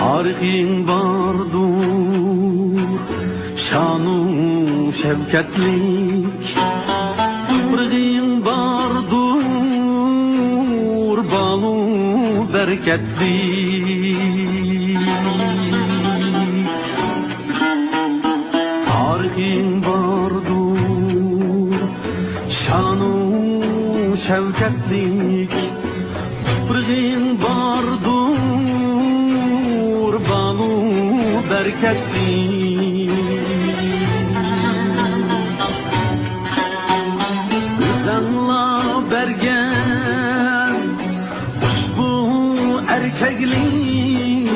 Tarixing bardur, şanu şevketlik. Tuprağing bardur, balu bereketlik. Tarixing bardur, şanu şevketlik. Tuprağing bardur, balu bereketlik. Bizanla bergen bu erkeklik.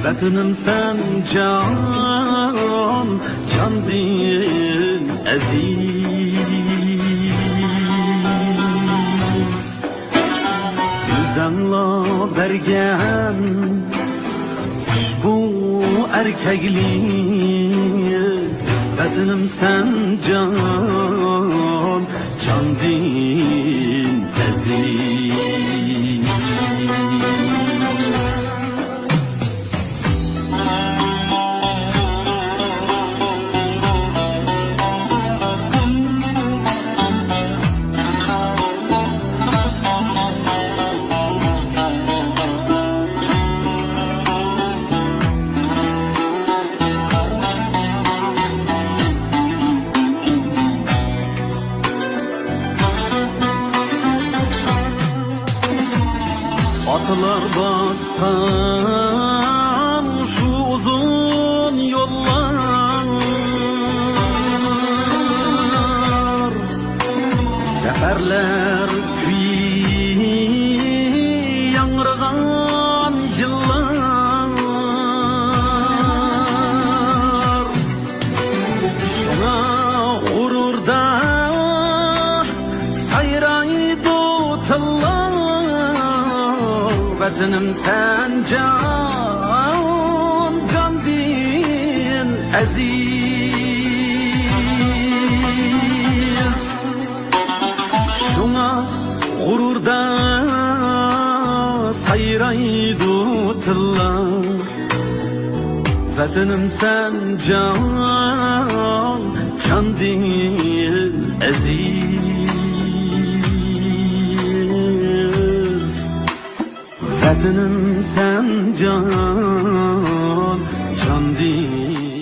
Vatanim sen can, can din aziz. Bizanla bergen bu erkeklik. Vatanim sen can, can din aziz. Atlar bastan şu uzun yollar, seferler kuyup yangrıgan yıllar. Şuna gururda sayraydı tıllar. Vatanim sen can, can din aziz. Şuna gururda sayraydı tıllar. Vatanim sen can, can din aziz. Vatanim sen can, can din